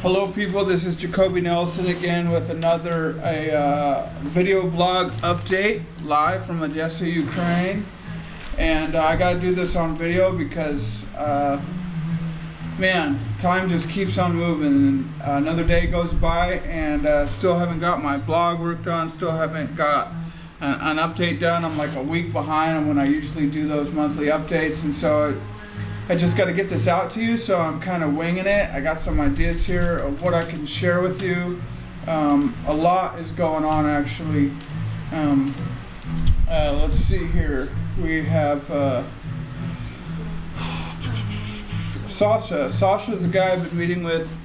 Hello people, this is Jacoby Nelson again with another video blog update live from Odessa, Ukraine. And I gotta do this on video because man, time just keeps on moving. Another day goes by and still haven't got my blog worked on, still haven't got an update done. I'm like a week behind on when I usually do those monthly updates, and so I just got to get this out to you, so I'm kind of winging it. I got some ideas here of what I can share with you. A lot is going on actually. Let's see here. We have Sasha. Sasha's the guy I've been meeting with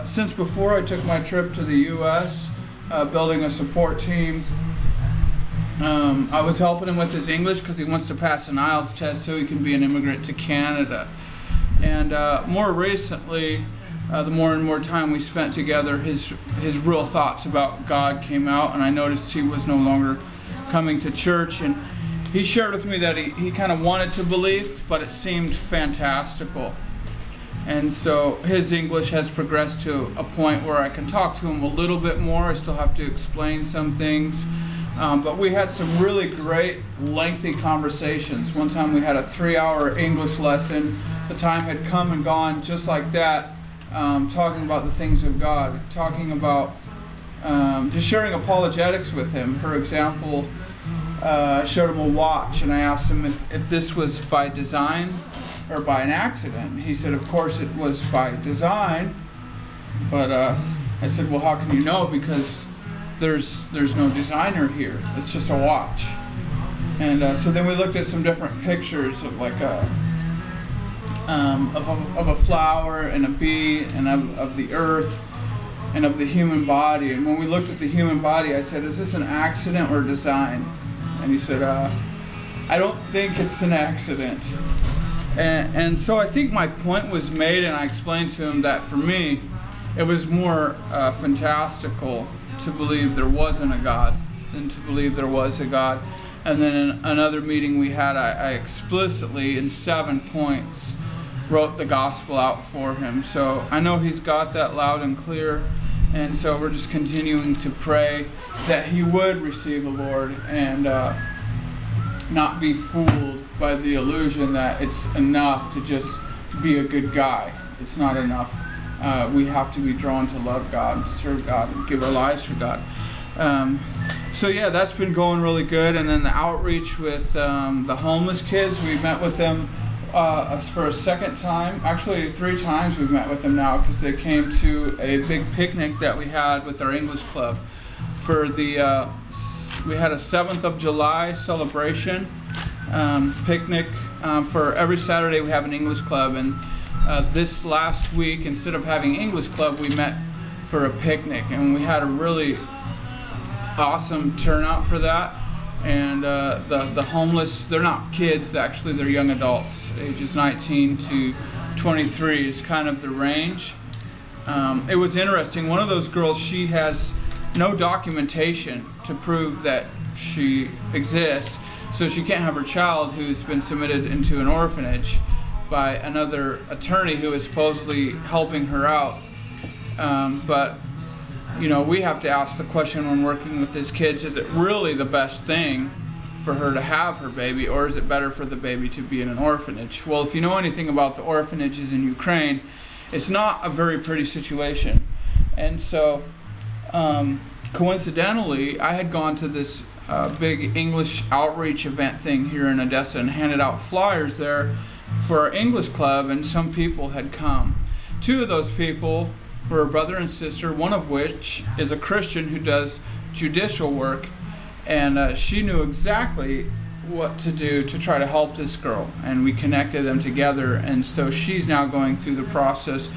since before I took my trip to the U.S., building a support team. I was helping him with his English because he wants to pass an IELTS test so he can be an immigrant to Canada. And more recently, the more and more time we spent together, his real thoughts about God came out, and I noticed he was no longer coming to church. And he shared with me that he kind of wanted to believe, but it seemed fantastical. And so his English has progressed to a point where I can talk to him a little bit more. I still have to explain some things. But we had some really great lengthy conversations. One time we had a 3-hour English lesson. The time had come and gone just like that, talking about the things of God, talking about just sharing apologetics with him. For example, I showed him a watch and I asked him if this was by design or by an accident. He said, of course it was by design. But I said, well, how can you know? Because there's no designer here. It's just a watch. And so then we looked at some different pictures of like of a flower and a bee and of the earth and of the human body. And when we looked at the human body, I said, is this an accident or design? And he said, I don't think it's an accident. And so I think my point was made, and I explained to him that for me it was more fantastical to believe there wasn't a God than to believe there was a God. And then in another meeting we had, I explicitly, in 7 points, wrote the gospel out for him. So I know he's got that loud and clear, and so we're just continuing to pray that he would receive the Lord and not be fooled by the illusion that it's enough to just be a good guy. It's not enough. We have to be drawn to love God, serve God, and give our lives for God. So yeah, that's been going really good. And then the outreach with the homeless kids, we met with them for a second time. Actually, 3 times we've met with them now, because they came to a big picnic that we had with our English club. For the we had a 7th of July celebration picnic. For every Saturday we have an English club, and this last week, instead of having English club, we met for a picnic, and we had a really awesome turnout for that. And the homeless, they're not kids, actually they're young adults, ages 19 to 23 is kind of the range. It was interesting. One of those girls, she has no documentation to prove that she exists, so she can't have her child, who's been submitted into an orphanage by another attorney who is supposedly helping her out. But you know, we have to ask the question when working with these kids, is it really the best thing for her to have her baby, or is it better for the baby to be in an orphanage? Well, if you know anything about the orphanages in Ukraine, it's not a very pretty situation. And so coincidentally, I had gone to this big English outreach event thing here in Odessa and handed out flyers there for our English club, and some people had come. 2 of those people were a brother and sister, one of which is a Christian who does judicial work, and she knew exactly what to do to try to help this girl, and we connected them together, and so she's now going through the process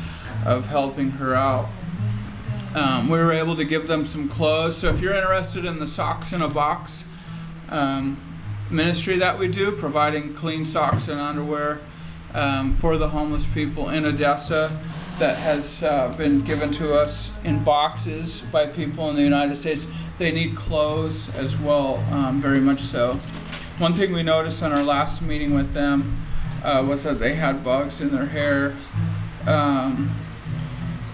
of helping her out. We were able to give them some clothes, so if you're interested in the Socks in a Box ministry that we do, providing clean socks and underwear for the homeless people in Odessa, that has been given to us in boxes by people in the United States. They need clothes as well, very much so. One thing we noticed in our last meeting with them was that they had bugs in their hair.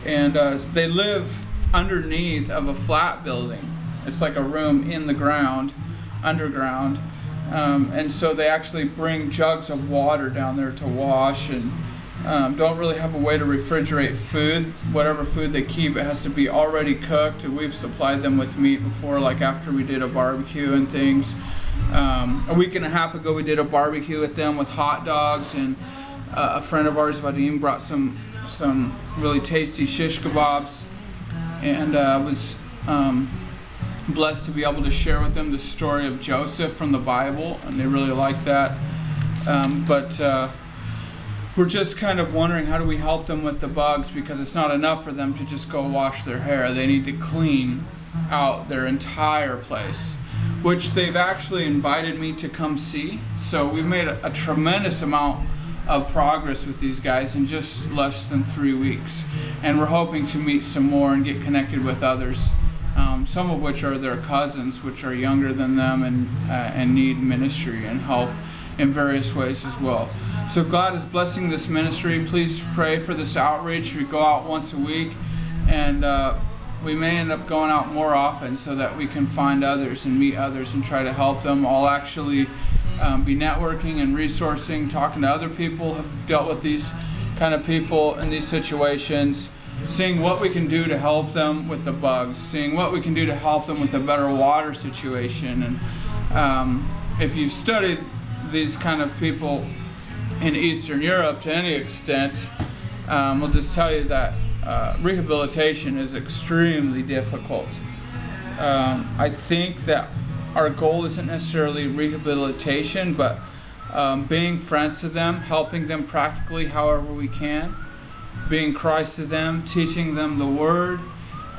and they live underneath of a flat building. It's like a room in the ground, underground, and so they actually bring jugs of water down there to wash, and don't really have a way to refrigerate food. Whatever food they keep, it has to be already cooked. We've supplied them with meat before, like after we did a barbecue and things. A week and a half ago, we did a barbecue with them with hot dogs, and a friend of ours, Vadim, brought some really tasty shish kebabs, and was blessed to be able to share with them the story of Joseph from the Bible, and they really liked that. But we're just kind of wondering, how do we help them with the bugs, because it's not enough for them to just go wash their hair. They need to clean out their entire place, which they've actually invited me to come see. So we've made a tremendous amount of progress with these guys in just less than 3 weeks, and we're hoping to meet some more and get connected with others, some of which are their cousins, which are younger than them and need ministry and help in various ways as well. So God is blessing this ministry. Please pray for this outreach. We go out once a week, and we may end up going out more often so that we can find others and meet others and try to help them. I'll actually be networking and resourcing, talking to other people who have dealt with these kind of people in these situations, seeing what we can do to help them with the bugs, seeing what we can do to help them with a better water situation. And if you've studied these kind of people in Eastern Europe to any extent, I'll just tell you that rehabilitation is extremely difficult. I think that our goal isn't necessarily rehabilitation, but being friends to them, helping them practically however we can, being Christ to them, teaching them the Word,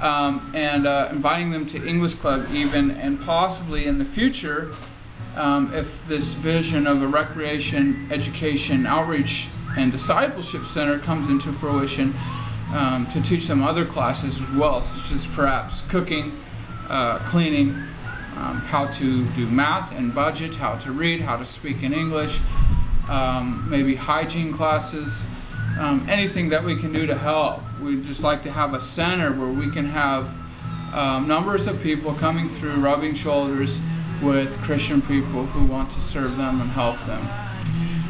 and inviting them to English Club even, and possibly in the future, if this vision of a recreation, education, outreach, and discipleship center comes into fruition, to teach them other classes as well, such as perhaps cooking, cleaning, how to do math and budget, how to read, how to speak in English, maybe hygiene classes, anything that we can do to help. We'd just like to have a center where we can have numbers of people coming through, rubbing shoulders with Christian people who want to serve them and help them.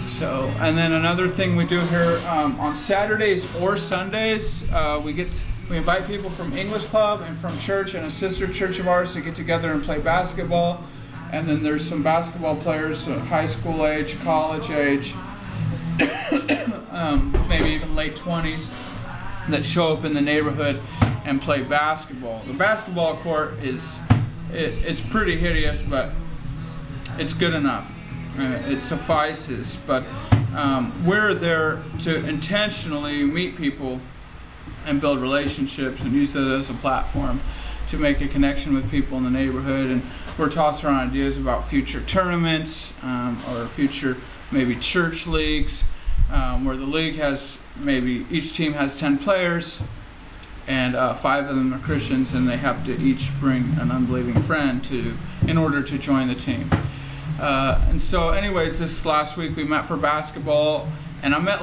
So, and then another thing we do here on Saturdays or Sundays, we invite people from English Club and from church and a sister church of ours to get together and play basketball. And then there's some basketball players, high school age, college age, maybe even late 20s, that show up in the neighborhood and play basketball. The basketball court it's pretty hideous, but it's good enough. It suffices. But we're there to intentionally meet people and build relationships and use that as a platform to make a connection with people in the neighborhood. And we're tossing around ideas about future tournaments or future maybe church leagues, where the league has maybe each team has 10 players, and 5 of them are Christians, and they have to each bring an unbelieving friend in order to join the team. And so anyways, this last week we met for basketball, and I met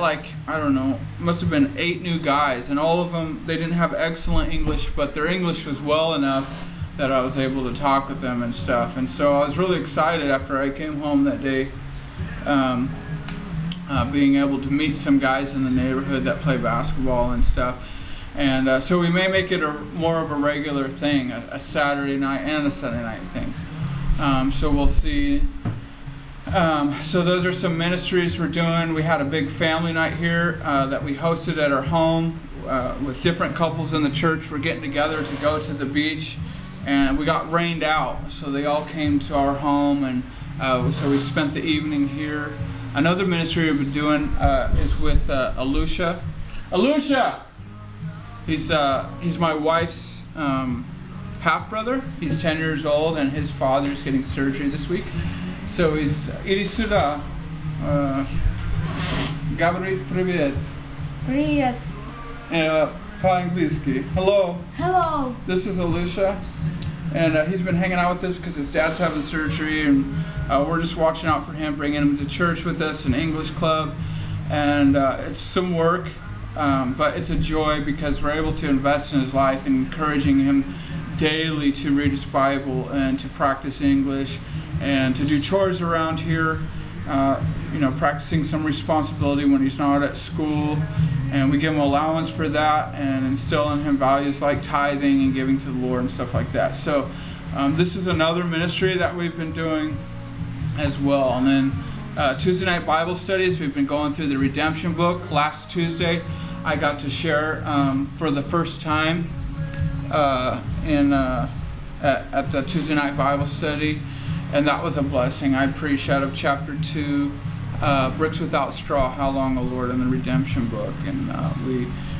must have been 8 new guys, and all of them, they didn't have excellent English, but their English was well enough that I was able to talk with them and stuff. And so I was really excited after I came home that day, being able to meet some guys in the neighborhood that play basketball and stuff. And so we may make it more of a regular thing, a Saturday night and a Sunday night thing. So we'll see. So those are some ministries we're doing. We had a big family night here that we hosted at our home with different couples in the church. We're getting together to go to the beach, and we got rained out, so they all came to our home, and so we spent the evening here. Another ministry we've been doing is with Alusha. Alusha! He's my wife's half-brother. He's 10 years old, and his father's getting surgery this week. So иди сюда. Говори привет. Привет. По-английски. Hello. Hello. This is Alusha, and he's been hanging out with us because his dad's having surgery, and we're just watching out for him, bringing him to church with us in English Club, and it's some work. but it's a joy because we're able to invest in his life and encouraging him daily to read his Bible and to practice English and to do chores around here, practicing some responsibility when he's not at school. And we give him allowance for that and instill in him values like tithing and giving to the Lord and stuff like that. So this is another ministry that we've been doing as well. And then Tuesday night Bible studies, we've been going through the Redemption book. Last Tuesday, I got to share for the first time at the Tuesday night Bible study, and that was a blessing. I preached out of chapter 2, Bricks Without Straw, How Long, O Lord, in the Redemption book. And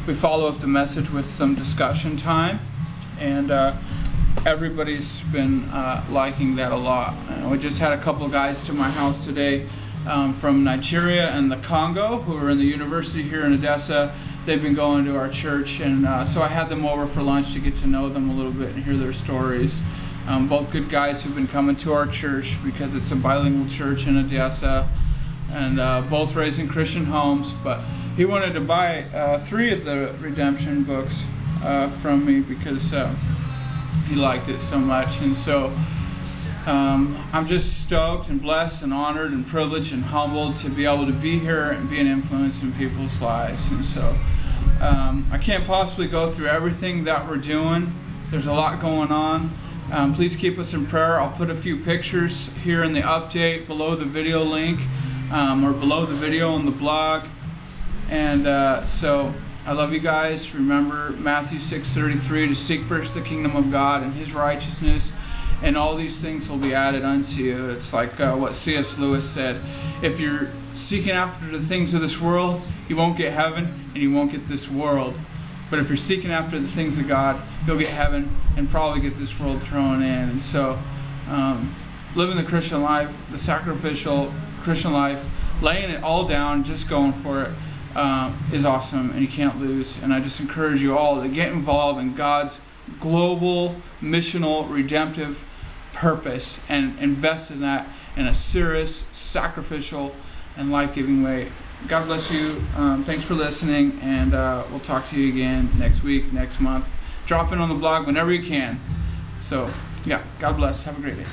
we follow up the message with some discussion time, and everybody's been liking that a lot. We just had a couple of guys to my house today from Nigeria and the Congo who are in the university here in Odessa. They've been going to our church, and so I had them over for lunch to get to know them a little bit and hear their stories. Both good guys who've been coming to our church because it's a bilingual church in Odessa, and both raised in Christian homes. But he wanted to buy 3 of the Redemption books from me because he liked it so much. And so I'm just stoked and blessed and honored and privileged and humbled to be able to be here and be an influence in people's lives. And so I can't possibly go through everything that we're doing. There's a lot going on. Please keep us in prayer. I'll put a few pictures here in the update below the video link or below the video on the blog. And so I love you guys. Remember Matthew 6:33, to seek first the kingdom of God and his righteousness, and all these things will be added unto you. It's like what C.S. Lewis said. If you're seeking after the things of this world, you won't get heaven and you won't get this world. But if you're seeking after the things of God, you'll get heaven and probably get this world thrown in. And so living the Christian life, the sacrificial Christian life, laying it all down, just going for it, is awesome, and you can't lose. And I just encourage you all to get involved in God's global, missional, redemptive purpose and invest in that in a serious, sacrificial, and life-giving way. God bless you. Thanks for listening, and we'll talk to you again next week, next month. Drop in on the blog whenever you can. So, yeah, God bless. Have a great day.